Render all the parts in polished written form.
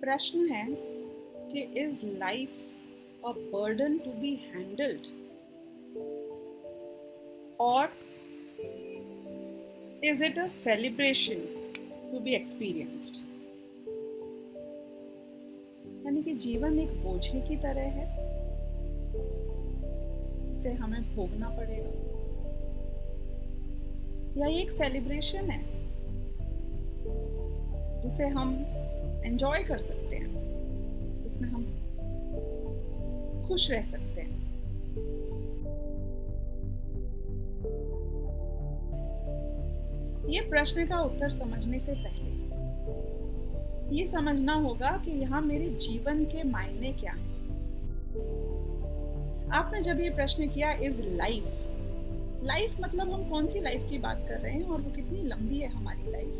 प्रश्न है कि is life a burden to be handled और is it a celebration to be experienced. यानी कि जीवन एक बोझे की तरह है जिसे हमें भोगना पड़ेगा, या ये एक सेलिब्रेशन है जिसे हम एंजॉय कर सकते हैं, जिसमें हम खुश रह सकते हैं। ये प्रश्न का उत्तर समझने से पहले ये समझना होगा कि यहाँ मेरे जीवन के मायने क्या हैं। आपने जब ये प्रश्न किया इज लाइफ मतलब हम कौन सी लाइफ की बात कर रहे हैं और वो कितनी लंबी है हमारी लाइफ।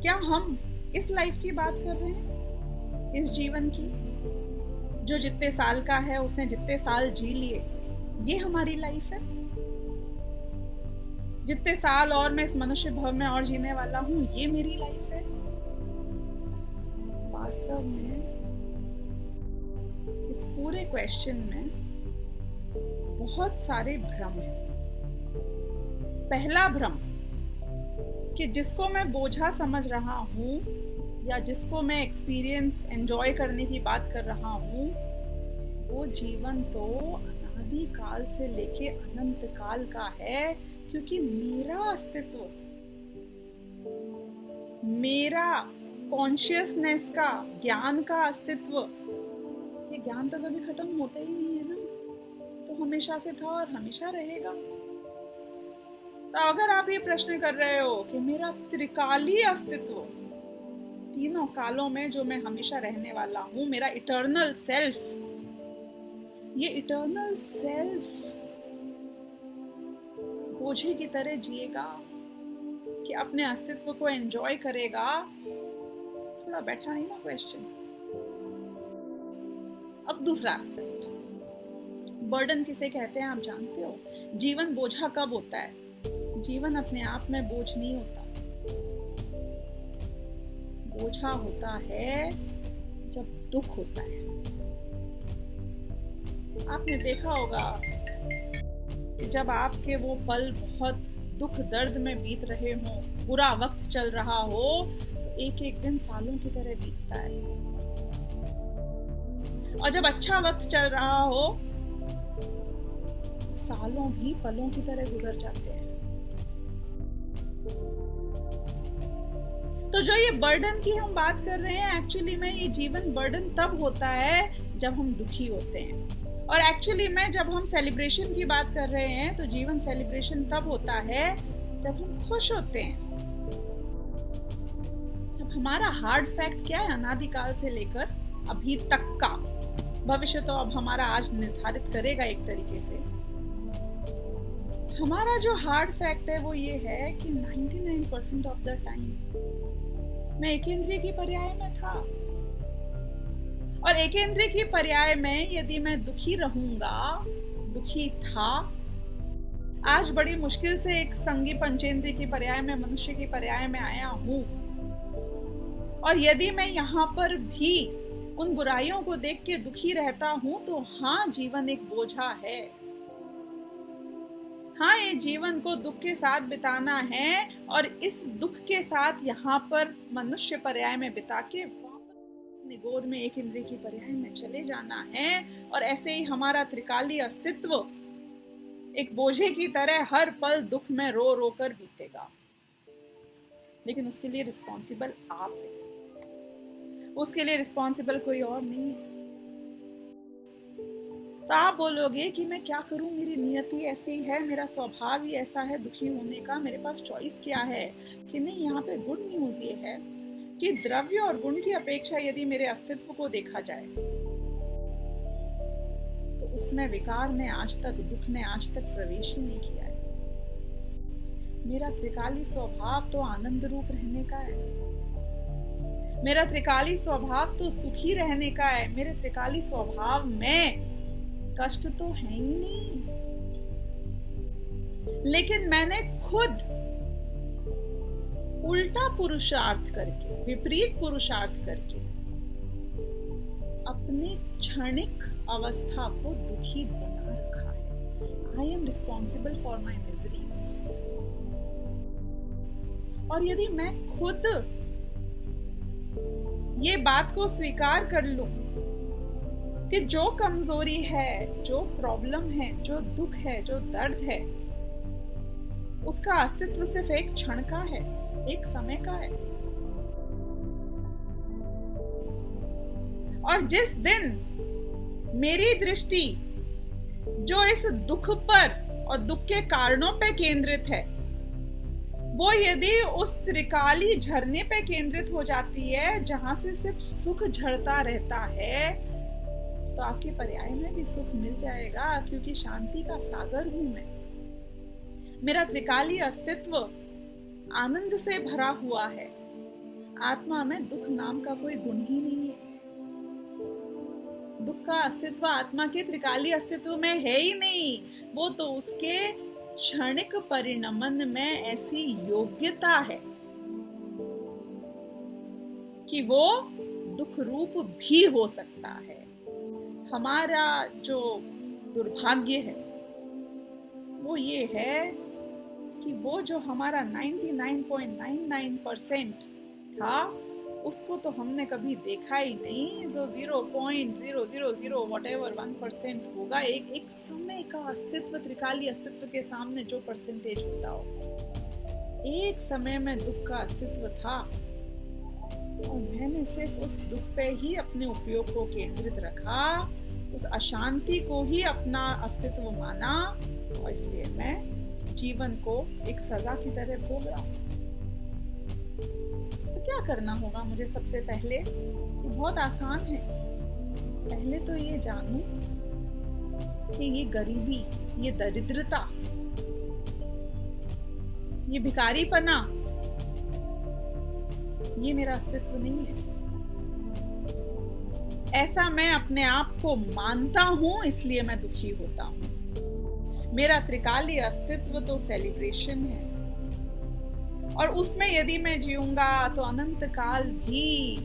क्या हम इस लाइफ की बात कर रहे हैं, इस जीवन की, जो जितने साल का है उसने जितने साल जी लिए, ये हमारी लाइफ है। जितने साल और मैं इस मनुष्य भव में और जीने वाला हूं, ये मेरी लाइफ है। वास्तव में इस पूरे क्वेश्चन में बहुत सारे भ्रम हैं। पहला भ्रम कि जिसको मैं बोझा समझ रहा हूं या जिसको मैं एक्सपीरियंस एंजॉय करने की बात कर रहा हूं, वो जीवन तो अनादि काल से लेके अनंत काल का है, क्योंकि मेरा अस्तित्व, मेरा कॉन्शियसनेस का, ज्ञान का अस्तित्व, ये ज्ञान तो कभी खत्म होता ही नहीं है ना, तो हमेशा से था और हमेशा रहेगा। तो अगर आप ये प्रश्न कर रहे हो कि मेरा त्रिकाली अस्तित्व, तीनों कालों में जो मैं हमेशा रहने वाला हूं, मेरा इटर्नल सेल्फ, ये इटर्नल सेल्फ बोझे की तरह जिएगा कि अपने अस्तित्व को एंजॉय करेगा, थोड़ा बैठा नहीं ना क्वेश्चन। अब दूसरा एस्पेक्ट, बर्डन किसे कहते हैं आप जानते हो? जीवन बोझा कब होता है? जीवन अपने आप में बोझ नहीं होता। बोझा होता है जब दुख होता है। आपने देखा होगा कि जब आपके वो पल बहुत दुख दर्द में बीत रहे हो, बुरा वक्त चल रहा हो, तो एक एक दिन सालों की तरह बीतता है, और जब अच्छा वक्त चल रहा हो, सालों भी पलों की तरह गुजर जाते हैं। तो जो ये बर्डन की हम बात कर रहे हैं, एक्चुअली में ये जीवन बर्डन तब होता है जब हम दुखी होते हैं, और एक्चुअली में जब हम सेलिब्रेशन की बात कर रहे हैं तो जीवन सेलिब्रेशन तब होता है जब हम खुश होते हैं। अब हमारा हार्ड फैक्ट क्या है? अनादिकाल से लेकर अभी तक का, भविष्य तो अब हमारा आज निर्धारित करेगा एक तरीके से। हमारा जो हार्ड फैक्ट है वो ये है कि 99% ऑफ द टाइम मैं एकेंद्रिय की पर्याय में था, और एकेंद्रिय की पर्याय में यदि मैं दुखी रहूंगा, दुखी था, आज बड़ी मुश्किल से एक संगी पंचेंद्रिय की पर्याय में, मनुष्य की पर्याय में आया हूं, और यदि मैं यहाँ पर भी उन बुराइयों को देख के दुखी रहता हूं, तो हाँ, जीवन एक बोझा है। हाँ, ये जीवन को दुख के साथ बिताना है, और इस दुख के साथ यहाँ पर मनुष्य पर्याय में बिता के वापस निगोद में एक इंद्रिय की पर्याय में चले जाना है, और ऐसे ही हमारा त्रिकाली अस्तित्व एक बोझे की तरह हर पल दुख में रो रो कर बीतेगा। लेकिन उसके लिए रिस्पॉन्सिबल आप हैं, उसके लिए रिस्पॉन्सिबल कोई और नहीं है। तो आप बोलोगे कि मैं क्या करूं, मेरी नियति ऐसी है, मेरा स्वभाव ही ऐसा है दुखी होने का, मेरे पास चॉइस क्या है? कि नहीं, यहाँ पे गुड न्यूज ये है कि द्रव्य और गुण की अपेक्षा यदि मेरे अस्तित्व को देखा जाए तो उसमें विकार ने आज तक, दुख ने आज तक प्रवेश ही नहीं किया है। मेरा त्रिकाली स्वभाव तो आनंद रूप रहने का है, मेरा त्रिकाली स्वभाव तो सुखी रहने का है, मेरे त्रिकाली स्वभाव में कष्ट तो है ही नहीं। लेकिन मैंने खुद उल्टा पुरुषार्थ करके, विपरीत पुरुषार्थ करके अपनी क्षणिक अवस्था को दुखी बना रखा है। I am responsible for my miseries. और यदि मैं खुद ये बात को स्वीकार कर लूं कि जो कमजोरी है, जो प्रॉब्लम है, जो दुख है, जो दर्द है, उसका अस्तित्व सिर्फ एक क्षण का है, एक समय का है। और जिस दिन मेरी दृष्टि जो इस दुख पर और दुख के कारणों पे केंद्रित है, वो यदि उस त्रिकाली झरने पे केंद्रित हो जाती है जहां से सिर्फ सुख झरता रहता है, तो आपके पर्याय में भी सुख मिल जाएगा, क्योंकि शांति का सागर हूं मैं। मेरा त्रिकाली अस्तित्व आनंद से भरा हुआ है। आत्मा में दुख नाम का कोई गुण ही नहीं है। दुख का अस्तित्व आत्मा के त्रिकाली अस्तित्व में है ही नहीं। वो तो उसके क्षणिक परिणमन में ऐसी योग्यता है कि वो दुख रूप भी हो सकता है। हमारा जो दुर्भाग्य है वो ये है कि वो जो हमारा 99.99% था, उसको तो हमने कभी देखा ही नहीं। जो 0.000 whatever 1% होगा, एक समय का अस्तित्व, त्रिकाली अस्तित्व के सामने जो परसेंटेज होता हो। एक समय में दुख का अस्तित्व था और मैंने सिर्फ उस दुख पे ही अपने उपयोग को केंद्रित रखा, उस अशांति को ही अपना अस्तित्व माना, और इसलिए मैं जीवन को एक सजा की तरह भोग रहा हूं। तो क्या करना होगा मुझे? सबसे पहले, ये बहुत आसान है। पहले तो ये जानूं कि ये गरीबी, ये दरिद्रता, ये भिखारीपना, ये मेरा अस्तित्व नहीं है। ऐसा मैं अपने आप को मानता हूं, इसलिए मैं दुखी होता हूं। मेरा त्रिकाली अस्तित्व तो सेलिब्रेशन है, और उसमें यदि मैं जीऊंगा तो अनंत काल भी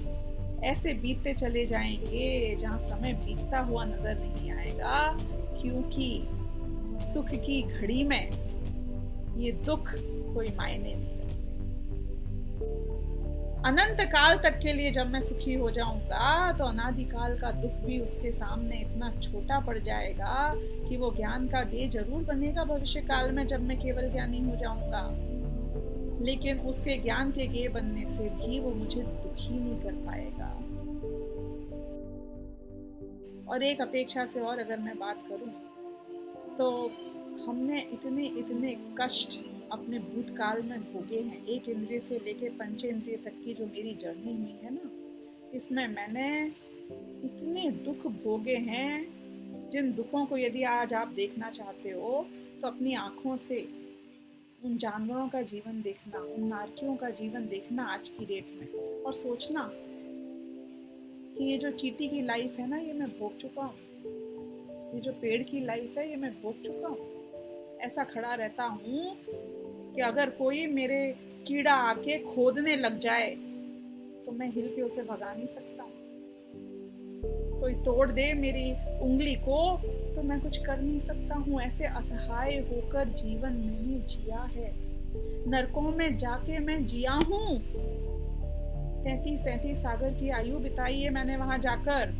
ऐसे बीतते चले जाएंगे जहां समय बीतता हुआ नजर नहीं आएगा, क्योंकि सुख की घड़ी में ये दुख कोई मायने नहीं रखते। अनंत काल तक के लिए जब मैं सुखी हो जाऊंगा तो अनादिकाल का दुख भी उसके सामने इतना छोटा पड़ जाएगा कि वो ज्ञान का गेय जरूर बनेगा भविष्य काल में, जब मैं केवल ज्ञानी हो जाऊंगा। लेकिन उसके ज्ञान के गेय बनने से भी वो मुझे दुखी नहीं कर पाएगा। और एक अपेक्षा से और अगर मैं बात करूं तो हमने इतने कष्ट अपने भूतकाल में भोगे हैं। एक इंद्रिय से लेके पंचेंद्रिय तक की जो मेरी जर्नी हुई है ना, इसमें मैंने इतने दुख भोगे हैं, जिन दुखों को यदि आज आप देखना चाहते हो तो अपनी आंखों से उन जानवरों का जीवन देखना, उन नारकियों का जीवन देखना आज की डेट में, और सोचना कि ये जो चींटी की लाइफ है ना, ये मैं भोग चुका हूँ। ये जो पेड़ की लाइफ है, ये मैं भोग चुका हूँ। ऐसा खड़ा रहता हूँ कि अगर कोई मेरे कीड़ा आके खोदने लग जाए तो मैं हिल के उसे भगा नहीं सकता। कोई तोड़ दे मेरी उंगली को तो मैं कुछ कर नहीं सकता हूँ। ऐसे असहाय होकर जीवन मैंने जिया है। नरकों में जाके मैं जिया हूँ। 33 सागर की आयु बिताई है मैंने वहां जाकर।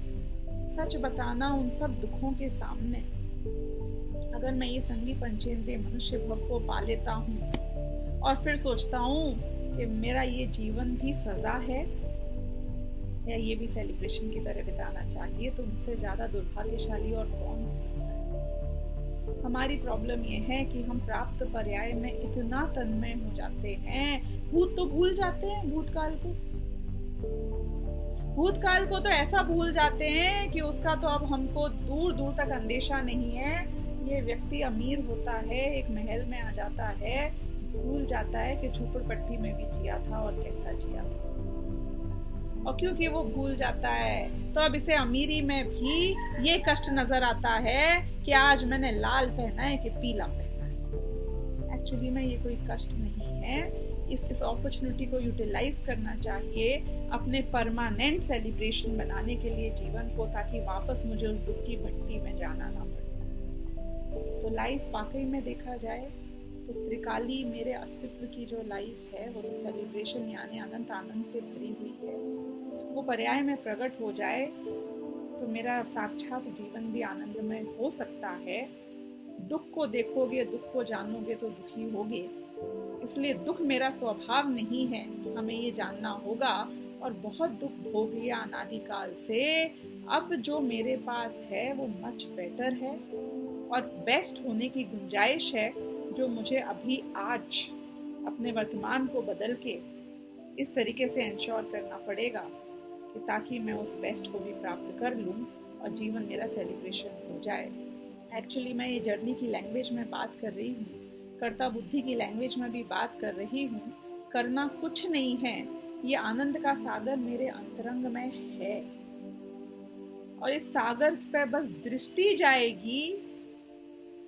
सच बताना, उन सब दुखों के सामने अगर मैं ये संगी पंचेंद्रिय मनुष्य भव को पा लेता हूँ और फिर सोचता हूँ कि मेरा ये जीवन भी सजा है या ये भी सेलिब्रेशन की तरह बिताना चाहिए, तो मुझसे ज्यादा दुर्भाग्यशाली और कौन हो सकता है। हमारी प्रॉब्लम ये है कि हम प्राप्त पर्याय में इतना तन्मय हो जाते हैं, भूत तो भूल जाते हैं। भूतकाल को तो ऐसा भूल जाते हैं कि उसका तो अब हमको दूर दूर तक अंदेशा नहीं है। ये व्यक्ति अमीर होता है, एक महल में आ जाता है, भूल जाता है कि झोपड़पट्टी में भी जिया था और कैसा जिया था। और क्योंकि वो भूल जाता है तो अब इसे अमीरी में भी ये कष्ट नजर आता है कि आज मैंने लाल पहना है कि पीला पहना है। एक्चुअली में ये कोई कष्ट नहीं है, इस अपॉर्चुनिटी को यूटिलाइज करना चाहिए अपने परमानेंट सेलिब्रेशन बनाने के लिए जीवन को, ताकि वापस मुझे उस दुख की भट्टी में जाना ना पड़े। तो लाइफ वाकई में देखा जाए तो त्रिकाली मेरे अस्तित्व की जो लाइफ है वो तो सेलिब्रेशन यानी अनंत आनंद से भरी हुई है। वो पर्याय में प्रकट हो जाए तो मेरा साक्षात जीवन भी आनंदमय हो सकता है। दुख को देखोगे, दुख को जानोगे तो दुखी होगे, इसलिए दुख मेरा स्वभाव नहीं है, हमें ये जानना होगा। और बहुत दुख भोग लिया अनादिकाल से, अब जो मेरे पास है वो मच बेटर है और बेस्ट होने की गुंजाइश है, जो मुझे अभी आज अपने वर्तमान को बदल के इस तरीके से इंश्योर करना पड़ेगा कि ताकि मैं उस बेस्ट को भी प्राप्त कर लूँ और जीवन मेरा सेलिब्रेशन हो जाए। एक्चुअली मैं ये जर्नी की लैंग्वेज में बात कर रही हूँ, कर्ता बुद्धि की लैंग्वेज में भी बात कर रही हूँ। करना कुछ नहीं है, ये आनंद का सागर मेरे अंतरंग में है और इस सागर पे बस दृष्टि जाएगी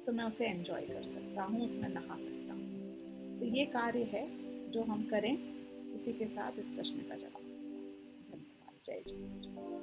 तो मैं उसे एंजॉय कर सकता हूँ, उसमें नहा सकता हूँ। तो ये कार्य है जो हम करें। इसी के साथ इस प्रश्न का जवाब। धन्यवाद। जय जय।